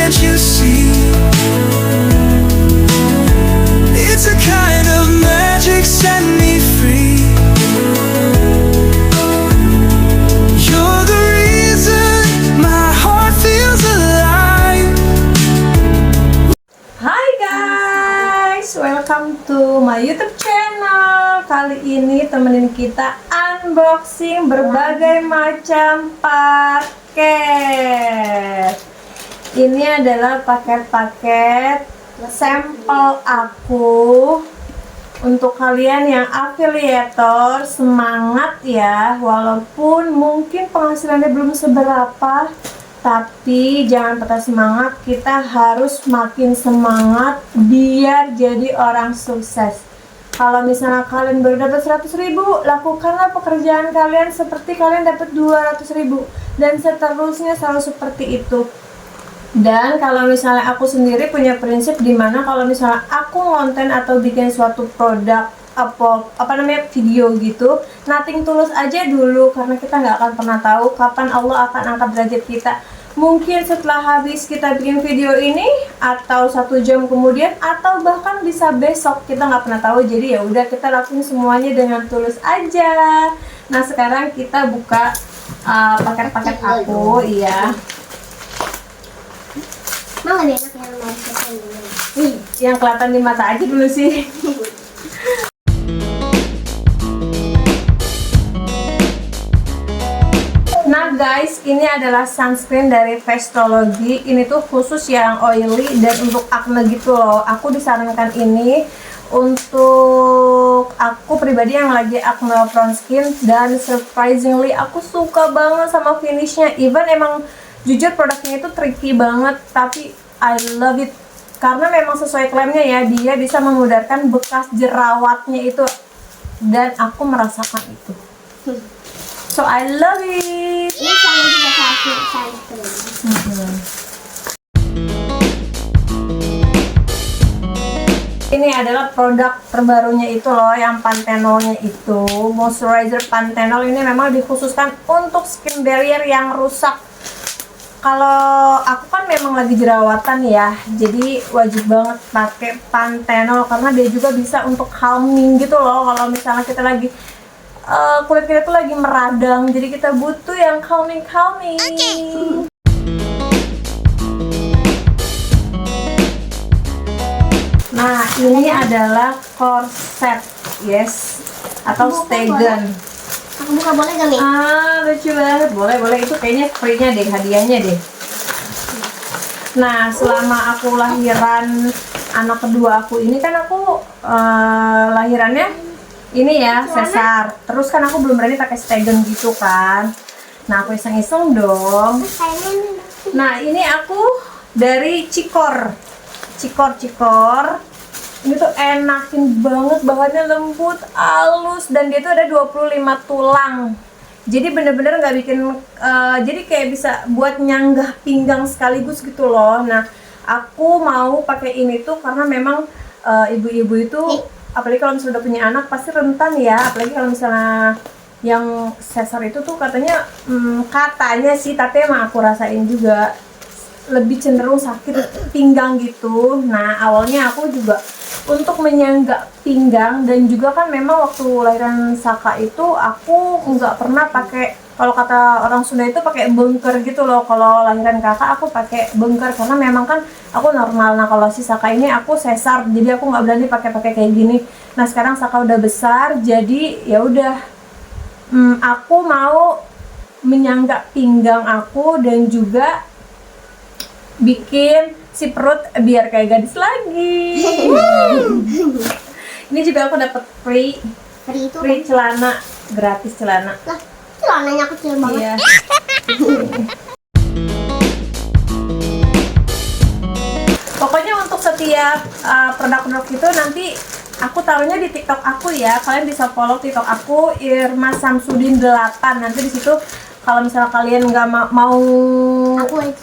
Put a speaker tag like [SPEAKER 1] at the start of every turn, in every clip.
[SPEAKER 1] can't you see? It's a kind of magic, set me free. You're the reason my heart feels alive.
[SPEAKER 2] Hai guys, welcome to my YouTube channel. Kali ini temenin kita unboxing berbagai macam paket. Ini adalah paket-paket sampel aku untuk kalian yang afiliator. Semangat ya, walaupun mungkin penghasilannya belum seberapa, tapi jangan patah semangat. Kita harus makin semangat biar jadi orang sukses. Kalau misalnya kalian baru dapat 100.000, lakukanlah pekerjaan kalian seperti kalian dapat 200.000 dan seterusnya, selalu seperti itu. Dan kalau misalnya aku sendiri punya prinsip dimana kalau misalnya aku ngonten atau bikin suatu produk apa namanya video gitu, nothing tulus aja dulu, karena kita nggak akan pernah tahu kapan Allah akan angkat derajat kita. Mungkin setelah habis kita bikin video ini, atau 1 jam kemudian, atau bahkan bisa besok, kita nggak pernah tahu. Jadi ya udah, kita lakuin semuanya dengan tulus aja. Nah sekarang kita buka paket-paket aku, iya.
[SPEAKER 3] Mau lebih enak yang mau selesai dulu.
[SPEAKER 2] Yang kelihatan di mata aja dulu sih. Nah guys, ini adalah sunscreen dari Vestology. Ini tuh khusus yang oily dan untuk acne gitu loh. Aku disarankan ini untuk aku pribadi yang lagi acne prone skin, dan surprisingly aku suka banget sama finishnya. Even emang jujur produknya itu tricky banget, tapi I love it karena memang sesuai klaimnya ya, dia bisa memudarkan bekas jerawatnya itu, dan aku merasakan itu. So I love it.
[SPEAKER 3] Ini sama juga satu sunscreen.
[SPEAKER 2] Ini adalah produk terbarunya itu loh, yang Panthenolnya itu, moisturizer Panthenol. Ini memang dikhususkan untuk skin barrier yang rusak. Kalau aku kan memang lagi jerawatan ya, jadi wajib banget pakai Panthenol karena dia juga bisa untuk calming gitu loh. Kalau misalnya kita lagi kulit kita tuh lagi meradang, jadi kita butuh yang calming. Nah ini adalah corset, yes, atau Stegen.
[SPEAKER 3] Aku buka boleh gak nih?
[SPEAKER 2] Lucu banget. Boleh, itu kayaknya free-nya deh, hadiahnya deh. Nah selama aku lahiran anak kedua aku ini kan aku lahirannya ini ya sesar. Terus kan aku belum berani pakai Stegen gitu kan. Nah aku iseng-iseng dong. Nah ini aku dari Cikor. Ini tuh enakin banget, bahannya lembut, halus, dan dia tuh ada 25 tulang. Jadi bener-bener nggak bikin, jadi kayak bisa buat nyanggah pinggang sekaligus gitu loh. Nah aku mau pakai ini tuh karena memang ibu-ibu itu, apalagi kalau misalnya udah punya anak pasti rentan ya. Apalagi kalau misalnya yang sesar itu tuh katanya sih, tapi emang aku rasain juga lebih cenderung sakit pinggang gitu. Nah awalnya aku juga untuk menyangga pinggang, dan juga kan memang waktu lahiran Saka itu aku nggak pernah pakai, kalau kata orang Sunda itu pakai bengker gitu loh. Kalau lahiran kakak aku pakai bengker karena memang kan aku normal. Nah kalau si Saka ini aku sesar, jadi aku nggak berani pakai kayak gini. Nah sekarang Saka udah besar, jadi ya udah, aku mau menyangga pinggang aku dan juga bikin si perut biar kayak gadis lagi. Ini juga aku dapat free celana, gratis celana.
[SPEAKER 3] Lah, celananya kecil banget.
[SPEAKER 2] Iya. Pokoknya untuk setiap produk-produk itu nanti aku taruhnya di TikTok aku ya. Kalian bisa follow TikTok aku Irma Samsudin 8. Nanti di situ kalau misalnya kalian nggak mau,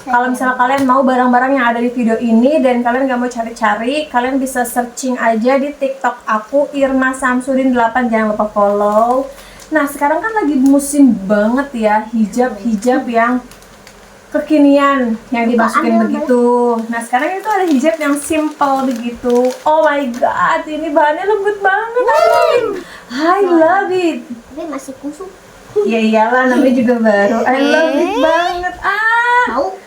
[SPEAKER 2] kalau misalnya kalian mau barang-barang yang ada di video ini dan kalian nggak mau cari-cari, kalian bisa searching aja di TikTok aku Irma Samsudin 8. Jangan lupa follow. Nah sekarang kan lagi musim banget ya hijab yang kekinian yang dimasukin
[SPEAKER 3] Ambil,
[SPEAKER 2] begitu. Nah sekarang itu ada hijab yang simple begitu. Oh my god, ini bahannya lembut banget. I love it.
[SPEAKER 3] Tapi masih kusut.
[SPEAKER 2] Ya iyalah, namanya juga baru. I love it banget.
[SPEAKER 3] Mau?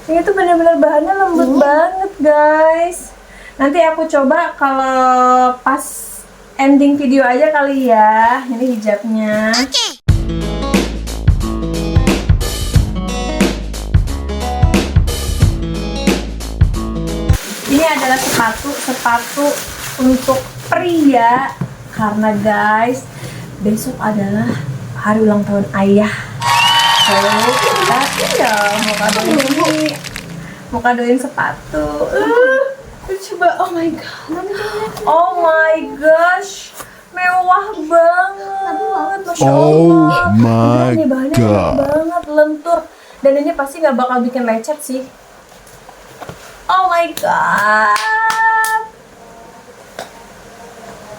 [SPEAKER 2] Ini tuh benar-benar bahannya lembut banget guys. Nanti aku coba kalau pas ending video aja kali ya. Ini hijabnya. Ini adalah sepatu untuk pria karena guys besok adalah hari ulang tahun ayah. So kita tinggal mau kadoin sepatu. Coba, oh my gosh, mewah banget, Masya Allah.
[SPEAKER 1] Oh my
[SPEAKER 2] Ini bahannya
[SPEAKER 1] God.
[SPEAKER 2] enak banget, lentur, dan ini pasti nggak bakal bikin lecet sih. Oh my god,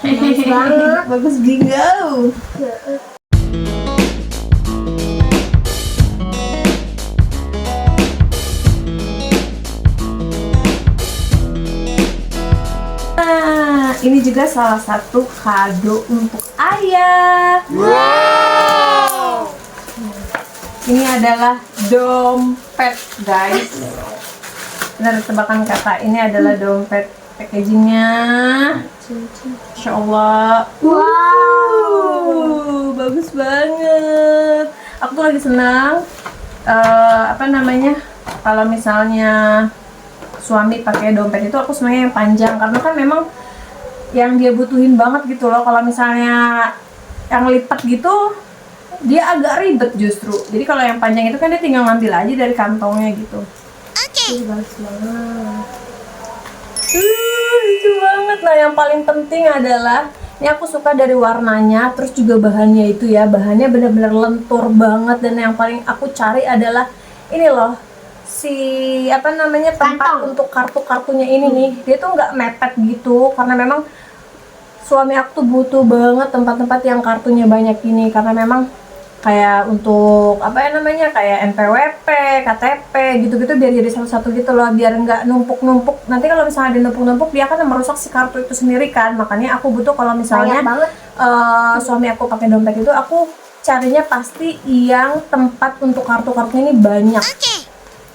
[SPEAKER 2] bagus banget, bagus bingo. Nah, ini juga salah satu kado untuk ayah. Wow. Ini adalah dompet, guys. Benar tebakan kata, ini adalah dompet. Packagingnya, Insya Allah. Wow, bagus banget. Aku tuh lagi senang. Kalau misalnya suami pakai dompet itu, aku senangnya yang panjang karena kan memang yang dia butuhin banget gitu loh. Kalau misalnya yang lipat gitu dia agak ribet justru. Jadi kalau yang panjang itu kan dia tinggal ngambil aja dari kantongnya gitu. Oke. Bagus banget. Lucu banget. Nah yang paling penting adalah ini aku suka dari warnanya, terus juga bahannya itu ya, bahannya benar-benar lentur banget. Dan yang paling aku cari adalah ini loh, tempat
[SPEAKER 3] Kantong.
[SPEAKER 2] untuk kartu-kartunya ini nih. Dia tuh nggak mepet gitu karena memang suami aku tuh butuh banget tempat-tempat yang kartunya banyak ini, karena memang kayak untuk kayak NPWP, KTP gitu-gitu biar jadi satu-satu gitu loh, biar nggak numpuk-numpuk. Nanti kalau misalnya ada numpuk-numpuk dia akan merusak si kartu itu sendiri kan. Makanya aku butuh kalau misalnya
[SPEAKER 3] Banyak banget.
[SPEAKER 2] suami aku pakai dompet itu, aku carinya pasti yang tempat untuk kartu-kartunya ini banyak.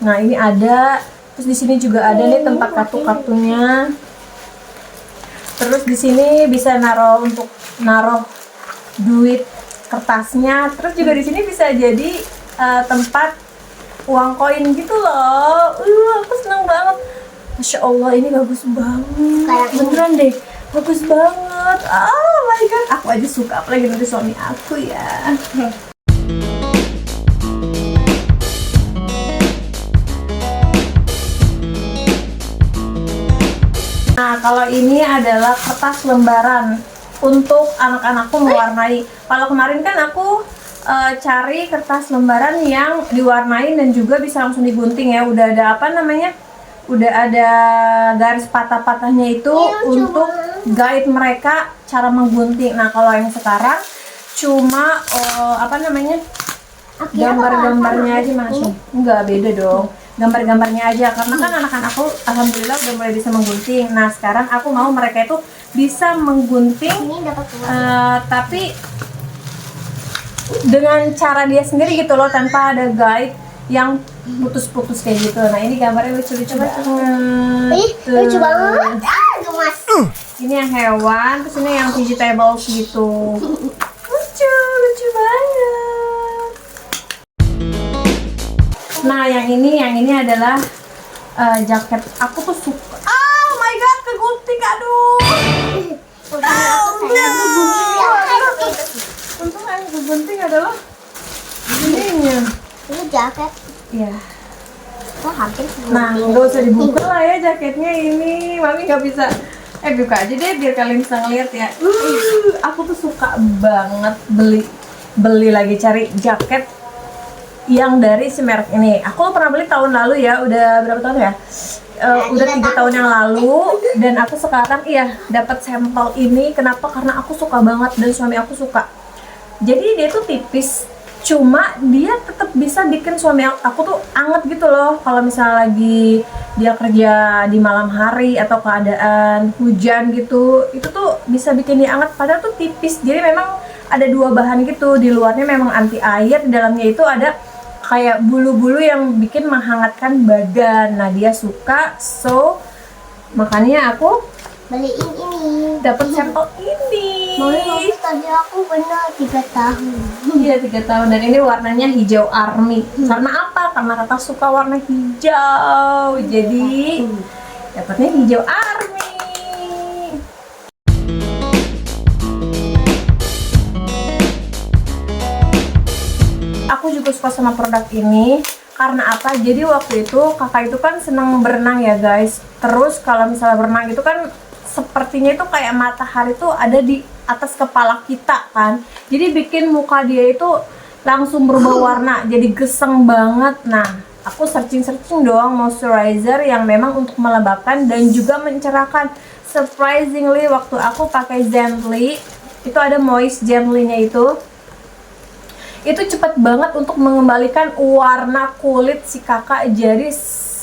[SPEAKER 2] Nah ini ada, terus di sini juga ada nih tempat kartu-kartunya. Terus di sini bisa naruh duit kertasnya. Terus juga di sini bisa jadi tempat uang koin gitu loh. Aku senang banget. Masya Allah, ini bagus banget.
[SPEAKER 3] Kayak ini.
[SPEAKER 2] Beneran deh, bagus banget. Oh my god, aku aja suka, apalagi nanti suami aku ya. Nah, kalau ini adalah kertas lembaran untuk anak-anakku mewarnai. Kalau kemarin kan aku cari kertas lembaran yang diwarnain dan juga bisa langsung digunting ya. Udah ada udah ada garis patah-patahnya itu untuk guide mereka cara menggunting. Nah, kalau yang sekarang cuma gambar-gambarnya aja masuk. Enggak, beda dong. Gambar-gambarnya aja, karena kan anak-anakku alhamdulillah udah mulai bisa menggunting. Nah sekarang aku mau mereka itu bisa menggunting,
[SPEAKER 3] Ini dapat uang.
[SPEAKER 2] tapi dengan cara dia sendiri gitu loh, tanpa ada guide yang putus-putus kayak gitu. Nah ini gambarnya lucu-lucu banget.
[SPEAKER 3] Ih, lucu banget. Gemas.
[SPEAKER 2] Ini yang hewan, terus ini yang vegetables gitu. Lucu banget. Nah yang ini adalah jaket. Aku tuh suka. Oh my god, kegunting, aduh. Untung yang kegunting adalah ininya.
[SPEAKER 3] Ini jaket.
[SPEAKER 2] Iya.
[SPEAKER 3] Oh, hampir semua.
[SPEAKER 2] Nah nggak usah dibuka lah ya jaketnya ini. Mami nggak bisa. Buka aja deh biar kalian bisa ngeliat ya. Aku tuh suka banget beli lagi, cari jaket yang dari si merek ini. Aku pernah beli tahun lalu ya, udah berapa tahun ya? Udah 3 tahun yang lalu. Dan aku sekarang dapat sampel ini. Kenapa? Karena aku suka banget dan suami aku suka. Jadi dia tuh tipis, cuma dia tetap bisa bikin suami aku tuh anget gitu loh. Kalau misalnya lagi dia kerja di malam hari atau keadaan hujan gitu, itu tuh bisa bikin dia anget, padahal tuh tipis. Jadi memang ada dua bahan gitu, di luarnya memang anti air, di dalamnya itu ada kayak bulu-bulu yang bikin menghangatkan badan. Nah dia suka, so makanya aku
[SPEAKER 3] Beliin ini.
[SPEAKER 2] dapat sampel ini.
[SPEAKER 3] Mami tadi aku benar 3 tahun.
[SPEAKER 2] Iya 3 tahun, dan ini warnanya hijau army. Karena apa? Karena kakak suka warna hijau, jadi dapatnya hijau army. Aku juga suka sama produk ini karena apa? Jadi waktu itu kakak itu kan seneng berenang ya guys. Terus kalau misalnya berenang itu kan sepertinya itu kayak matahari tuh ada di atas kepala kita kan. Jadi bikin muka dia itu langsung berubah warna, jadi geseng banget. Nah, aku searching doang moisturizer yang memang untuk melembabkan dan juga mencerahkan. Surprisingly waktu aku pakai Gently, itu ada moist Gently-nya itu cepet banget untuk mengembalikan warna kulit si kakak jadi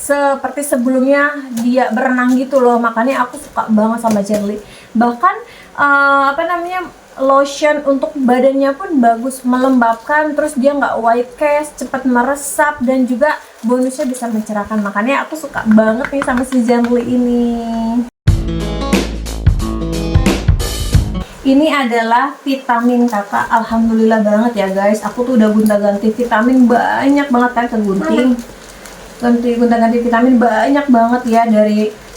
[SPEAKER 2] seperti sebelumnya dia berenang gitu loh. Makanya aku suka banget sama Gently. Bahkan lotion untuk badannya pun bagus, melembabkan, terus dia nggak white cast, cepat meresap, dan juga bonusnya bisa mencerahkan. Makanya aku suka banget nih sama si Gently ini. Ini adalah vitamin kakak, alhamdulillah banget ya guys. Aku tuh udah gonta-ganti vitamin banyak banget kan, gonta-ganti vitamin banyak banget ya,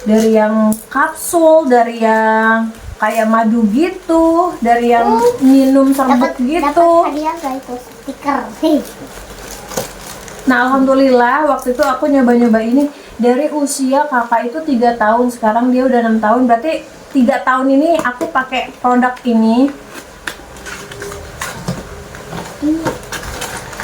[SPEAKER 2] dari yang kapsul, dari yang kayak madu gitu, dari yang minum serbuk gitu.
[SPEAKER 3] Dapat hadiah guys, itu stiker.
[SPEAKER 2] Nah alhamdulillah waktu itu aku nyoba ini dari usia kakak itu 3 tahun, sekarang dia udah 6 tahun, berarti 3 tahun ini aku pakai produk ini.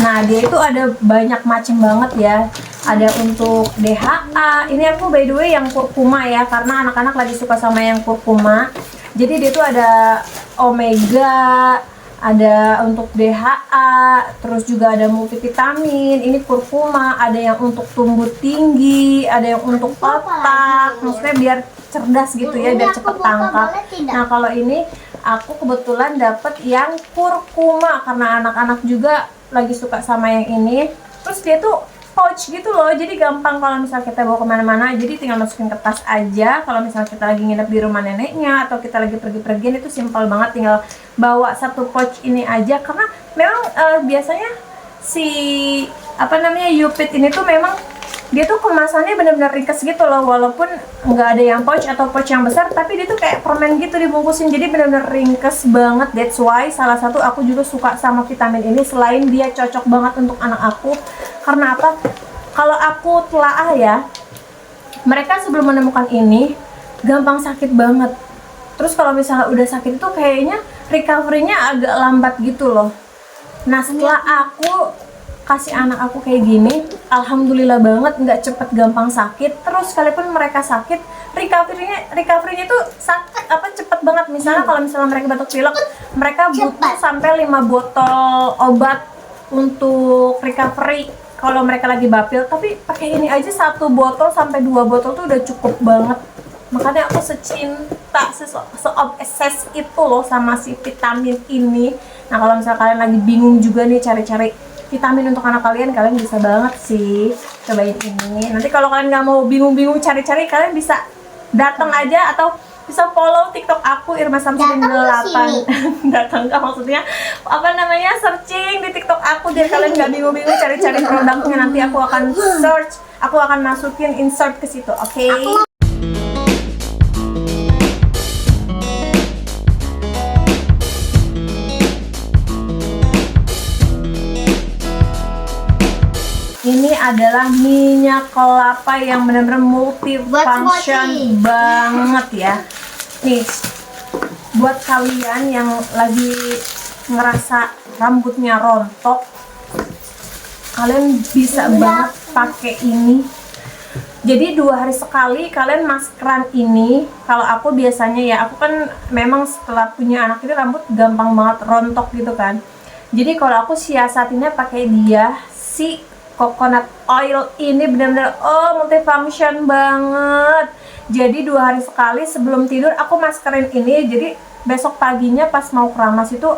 [SPEAKER 2] Nah dia itu ada banyak macam banget ya. Ada untuk DHA, ini aku by the way yang kurkuma ya, karena anak-anak lagi suka sama yang kurkuma. Jadi dia tuh ada omega, ada untuk DHA, terus juga ada multivitamin, ini kurkuma, ada yang untuk tumbuh tinggi, ada yang untuk otak, maksudnya biar cerdas gitu ya, biar cepet tangkap. Nah kalau ini aku kebetulan dapet yang kurkuma karena anak-anak juga lagi suka sama yang ini. Terus dia tuh pouch gitu loh, jadi gampang kalau misalnya kita bawa kemana-mana, jadi tinggal masukin ke tas aja. Kalau misalnya kita lagi nginep di rumah neneknya atau kita lagi pergi-pergian, itu simpel banget, tinggal bawa satu pouch ini aja. Karena memang biasanya si Yupit ini tuh memang dia tuh kemasannya bener-bener ringkes gitu loh, walaupun nggak ada yang pouch atau pouch yang besar, tapi dia tuh kayak permen gitu dibungkusin, jadi bener-bener ringkes banget. That's why salah satu aku juga suka sama vitamin ini, selain dia cocok banget untuk anak aku. Karena apa? Kalau aku telaah ya, mereka sebelum menemukan ini gampang sakit banget. Terus kalau misalnya udah sakit itu kayaknya recovery-nya agak lambat gitu loh. Nah setelah aku kasih anak aku kayak gini, alhamdulillah banget, nggak cepet gampang sakit. Terus sekalipun mereka sakit, recovery-nya tuh cepet banget. Misalnya kalau misalnya mereka batuk pilek, mereka butuh sampai 5 botol obat untuk recovery kalau mereka lagi bapil. Tapi pakai ini aja 1 botol sampai 2 botol tuh udah cukup banget. Makanya aku secinta, se-obses itu loh sama si vitamin ini. Nah kalau misalnya kalian lagi bingung juga nih cari-cari vitamin untuk anak kalian bisa banget sih cobain ini. Nanti kalau kalian nggak mau bingung-bingung cari-cari, kalian bisa datang aja atau bisa follow TikTok aku Irma Samsudin 8. Datang ke maksudnya searching di TikTok aku, jadi kalian nggak bingung-bingung cari-cari produknya. Nanti aku akan search, aku akan masukin insert ke situ, oke? Ini adalah minyak kelapa yang benar-benar multifunction banget ya. Nih, buat kalian yang lagi ngerasa rambutnya rontok, kalian bisa banget pakai ini. Jadi 2 hari sekali kalian maskeran ini. Kalau aku biasanya ya, aku kan memang setelah punya anak ini rambut gampang banget rontok gitu kan. Jadi kalau aku siasatinnya pakai dia, si coconut oil ini benar-benar multifunction banget. Jadi 2 hari sekali sebelum tidur aku maskerin ini. Jadi besok paginya pas mau keramas itu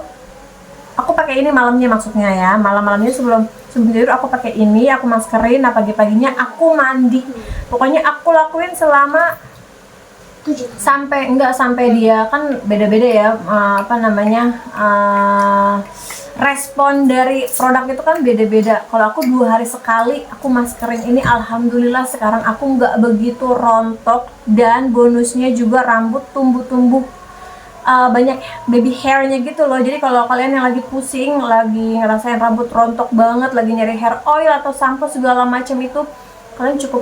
[SPEAKER 2] aku pakai ini, malamnya maksudnya ya. Malam-malamnya sebelum tidur aku pakai ini, aku maskerin. Nah pagi-paginya aku mandi. Pokoknya aku lakuin selama sampai dia kan beda-beda ya, respon dari produk itu kan beda-beda. Kalau aku 2 hari sekali aku maskerin ini, alhamdulillah sekarang aku nggak begitu rontok, dan bonusnya juga rambut tumbuh banyak baby hairnya gitu loh. Jadi kalau kalian yang lagi pusing, lagi ngerasain rambut rontok banget, lagi nyari hair oil atau sampo segala macam itu, kalian cukup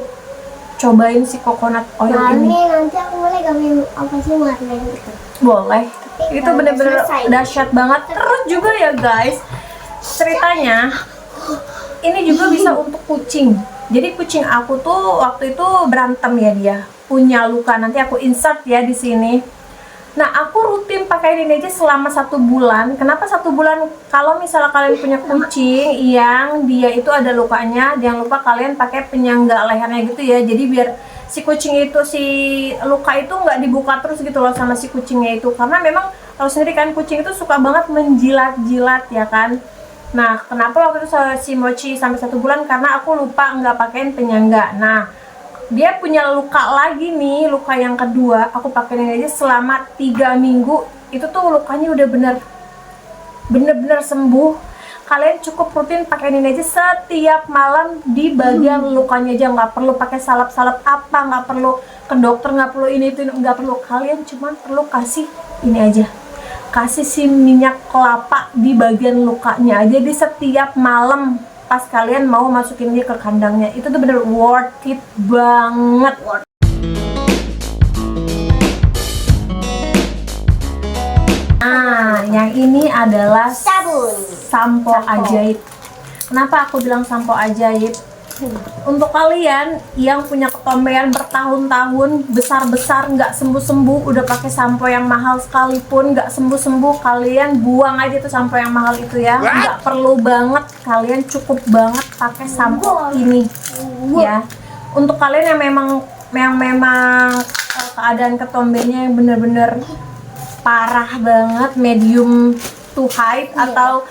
[SPEAKER 2] cobain si coconut oil ini.
[SPEAKER 3] Nanti aku boleh gambar apa sih warna itu?
[SPEAKER 2] Boleh. Itu
[SPEAKER 3] kalau
[SPEAKER 2] bener-bener
[SPEAKER 3] selesai.
[SPEAKER 2] dahsyat banget. Terus juga ya guys, ceritanya ini juga bisa untuk kucing. Jadi kucing aku tuh waktu itu berantem ya, dia punya luka. Nanti aku insert ya di sini. Nah aku rutin pakai ini aja selama 1 bulan. Kenapa 1 bulan? Kalau misalnya kalian punya kucing yang dia itu ada lukanya, jangan lupa kalian pakai penyangga lehernya gitu ya. Jadi biar si kucing itu, si luka itu nggak dibuka terus gitu loh sama si kucingnya itu. Karena memang tahu sendiri kan, kucing itu suka banget menjilat-jilat ya kan. Nah kenapa waktu itu si Mochi sampai 1 bulan? Karena aku lupa nggak pakein penyangga. Nah dia punya luka lagi nih, luka yang kedua. Aku pakein aja selama 3 minggu. Itu tuh lukanya udah bener-bener sembuh. Kalian cukup rutin pakein aja setiap malam di bagian lukanya aja. Nggak perlu pakai salep-salep apa, nggak perlu ke dokter, nggak perlu ini itu, nggak perlu. Kalian cuman perlu kasih ini aja, kasih si minyak kelapa di bagian lukanya aja di setiap malam pas kalian mau masukin dia ke kandangnya. Itu tuh bener worth it banget. Nah, yang ini adalah
[SPEAKER 3] Sabun.
[SPEAKER 2] sampo ajaib. Kenapa aku bilang sampo ajaib? Untuk kalian yang punya ketombean bertahun-tahun, besar-besar, nggak sembuh-sembuh, udah pakai sampo yang mahal sekalipun nggak sembuh-sembuh, kalian buang aja tuh sampo yang mahal itu ya. Nggak perlu banget, kalian cukup banget pakai sampo ini ya. Untuk kalian yang memang keadaan ketombennya yang bener-bener parah banget, medium to high atau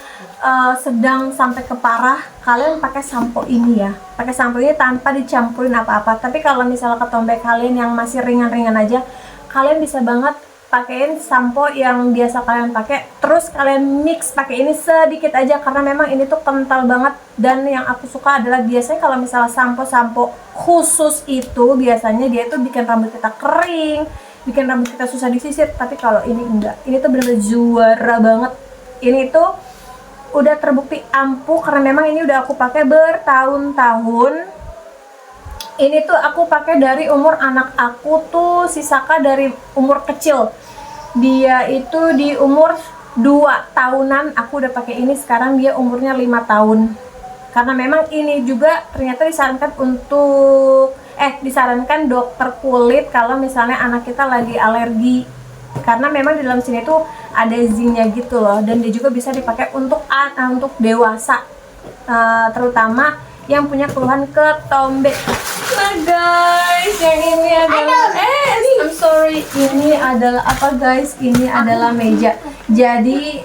[SPEAKER 2] sedang sampai ke parah, kalian pakai sampo ini ya. Pakai sampo ini tanpa dicampurin apa-apa. Tapi kalau misalnya ketombe kalian yang masih ringan-ringan aja, kalian bisa banget pakein sampo yang biasa kalian pakai, terus kalian mix pakai ini sedikit aja, karena memang ini tuh kental banget. Dan yang aku suka adalah biasanya kalau misalnya sampo-sampo khusus itu biasanya dia tuh bikin rambut kita kering, bikin rambut kita susah disisir. Tapi kalau ini enggak, ini tuh bener-bener juara banget. Ini tuh udah terbukti ampuh, karena memang ini udah aku pakai bertahun-tahun. Ini tuh aku pakai dari umur anak aku tuh, si Saka dari umur kecil. Dia itu di umur 2 tahunan aku udah pakai ini, sekarang dia umurnya 5 tahun. Karena memang ini juga ternyata disarankan dokter kulit kalau misalnya anak kita lagi alergi. Karena memang di dalam sini tuh ada zinc-nya gitu loh, dan dia juga bisa dipakai untuk dewasa, terutama yang punya keluhan ketombe. Nah guys, yang ini adalah I'm sorry, ini adalah apa guys? Ini adalah meja. Jadi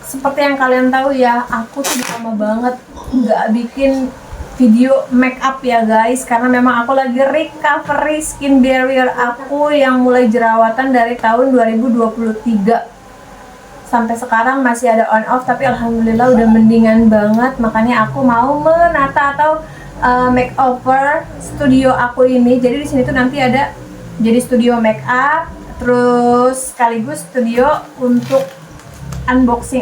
[SPEAKER 2] seperti yang kalian tahu ya, aku tuh lama banget nggak bikin video make up ya guys, karena memang aku lagi recovery skin barrier aku yang mulai jerawatan dari tahun 2023 sampai sekarang masih ada on off, tapi alhamdulillah udah mendingan banget. Makanya aku mau menata atau makeover studio aku ini. Jadi di sini tuh nanti ada jadi studio make up, terus sekaligus studio untuk unboxing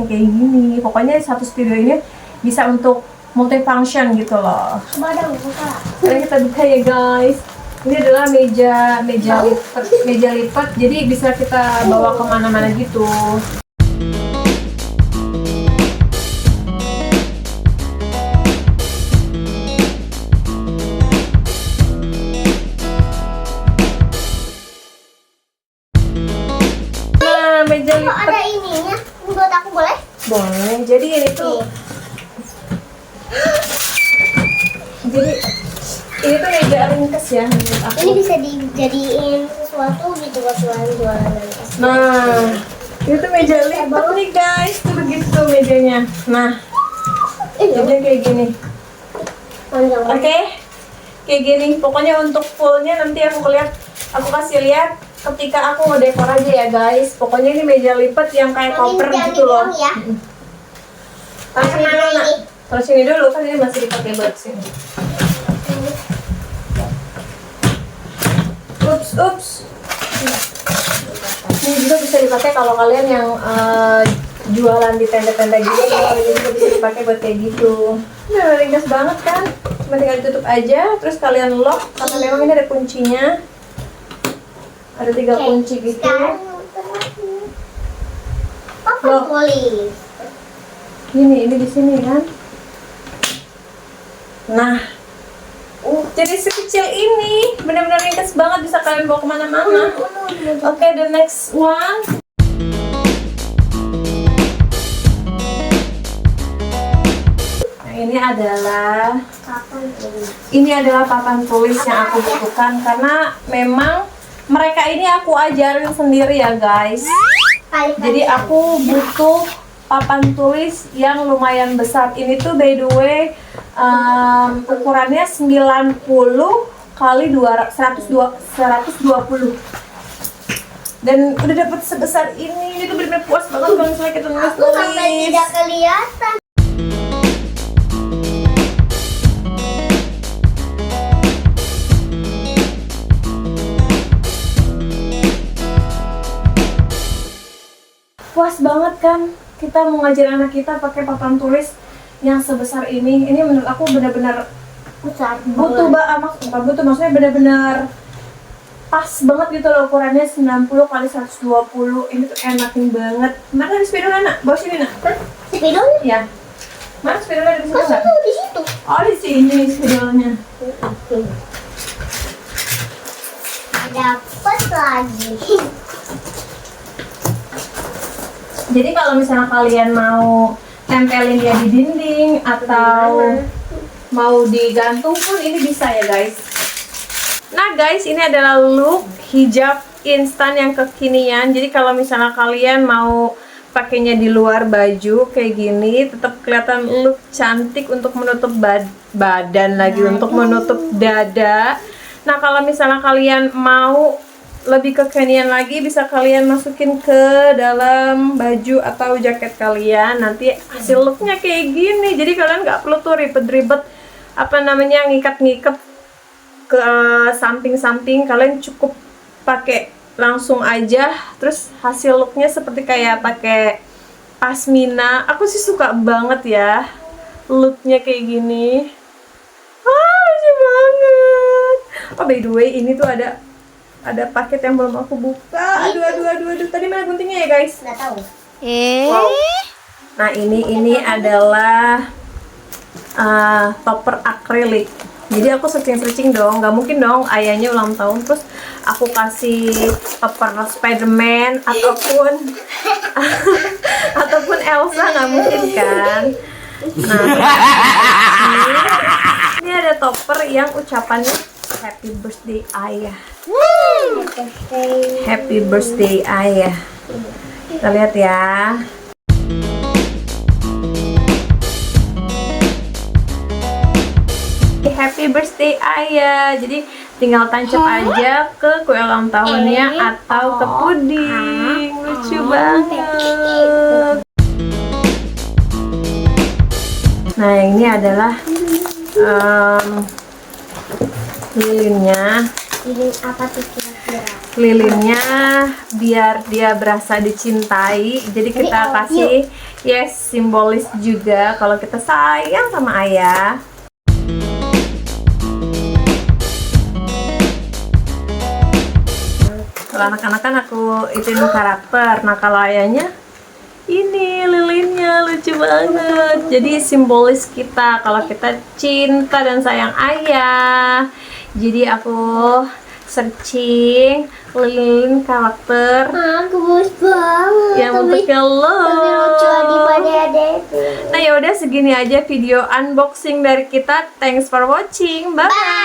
[SPEAKER 2] kayak gini. Pokoknya satu studio ini bisa untuk multifunction gitu loh.
[SPEAKER 3] Badang buka.
[SPEAKER 2] Sekarang kita buka ya guys. Ini adalah meja lipat, jadi bisa kita bawa kemana-mana gitu. Nah, meja lipat.
[SPEAKER 3] Ada ininya, buat aku boleh?
[SPEAKER 2] Boleh, tuh. Jadi ini tuh meja ringkes ya menurut aku.
[SPEAKER 3] Ini bisa dijadiin sesuatu gitu buat jualan.
[SPEAKER 2] Nah, ini tuh meja lipat nih guys, tuh begitu mejanya. Nah, jadi kayak gini.
[SPEAKER 3] Panjang.
[SPEAKER 2] Oke, kayak gini. Pokoknya untuk fullnya nanti aku kasih lihat ketika aku mau dekor aja ya guys. Pokoknya ini meja lipat yang kayak koper gitu loh.
[SPEAKER 3] Ya.
[SPEAKER 2] Taruh sini dulu nak. Taruh sini dulu kan ini masih dipakai buat sini. Ups. Ini juga bisa dipakai kalau kalian yang jualan di tenda-tenda gitu. Ini juga bisa dipakai buat kayak gitu. Ini udah ringkas banget kan? Cuma tinggal ditutup aja, terus kalian lock karena memang ini ada kuncinya. Ada 3 kunci gitu.
[SPEAKER 3] Apa tulis?
[SPEAKER 2] Ini di sini kan. Nah, jadi sekecil ini, benar-benar ringkas banget, bisa kalian bawa kemana-mana. Oke, the next one. Nah, ini adalah papan tulis yang aku butuhkan karena memang mereka ini aku ajarin sendiri ya guys. Jadi aku butuh papan tulis yang lumayan besar. Ini tuh by the way ukurannya 90 kali 120. Dan udah dapet sebesar ini tuh benar-benar puas banget kalau misalnya kita
[SPEAKER 3] Aku sampai tidak kelihatan.
[SPEAKER 2] Puas banget kan kita mau ngajar anak kita pakai papan tulis yang sebesar ini. Ini menurut aku benar-benar butuh maksudnya benar-benar pas banget gitu loh ukurannya 90 kali 120. Ini tuh enakin banget. Mana ada spidol anak? Bawa sini nak.
[SPEAKER 3] Spidolnya?
[SPEAKER 2] Ya. Mana spidolnya di situ
[SPEAKER 3] Masa
[SPEAKER 2] nggak?
[SPEAKER 3] tuh di situ?
[SPEAKER 2] Oh di sini spidolnya.
[SPEAKER 3] Dapat lagi.
[SPEAKER 2] Jadi kalau misalnya kalian mau tempelin dia di dinding atau mau digantung pun ini bisa ya guys. Nah guys, ini adalah look hijab instan yang kekinian. Jadi kalau misalnya kalian mau pakainya di luar baju kayak gini, tetap kelihatan look cantik untuk menutup badan lagi, untuk menutup dada. Nah kalau misalnya kalian mau lebih kekinian lagi, bisa kalian masukin ke dalam baju atau jaket kalian. Nanti hasil looknya kayak gini. Jadi kalian nggak perlu tuh ribet-ribet ngikat-ngikat ke samping-samping. Kalian cukup pakai langsung aja, terus hasil looknya seperti kayak pakai pasmina. Aku sih suka banget ya looknya kayak gini. Lucu banget. Oh by the way, ini tuh ada paket yang belum aku buka. Aduh. Tadi mana guntingnya ya guys?
[SPEAKER 3] Nggak tahu.
[SPEAKER 2] Wow. Nah ini adalah topper akrilik. Jadi aku searching dong, nggak mungkin dong ayahnya ulang tahun terus aku kasih topper Spiderman ataupun Elsa, nggak mungkin kan. Nah ini ada topper yang ucapannya Happy Birthday Ayah. Happy Birthday Ayah. Kita lihat ya. Happy Birthday Ayah. Jadi tinggal tancap aja ke kue ulang tahunnya atau ke puding. Lucu banget. Nah ini adalah lilinnya.
[SPEAKER 3] Lilin apa tuh kira-kira?
[SPEAKER 2] Lilinnya biar dia berasa dicintai. Jadi kita kasih simbolis juga kalau kita sayang sama ayah. Kalau anak-anak kan aku ituin karakter. Nah kalau ayahnya ini lilinnya lucu banget. Jadi simbolis kita kalau kita cinta dan sayang ayah. Jadi aku searching lilin karakter
[SPEAKER 3] Gemes banget.
[SPEAKER 2] yang bentuknya
[SPEAKER 3] Lebih lucu daripada Dede.
[SPEAKER 2] Nah yaudah segini aja video unboxing dari kita. Thanks for watching. Bye.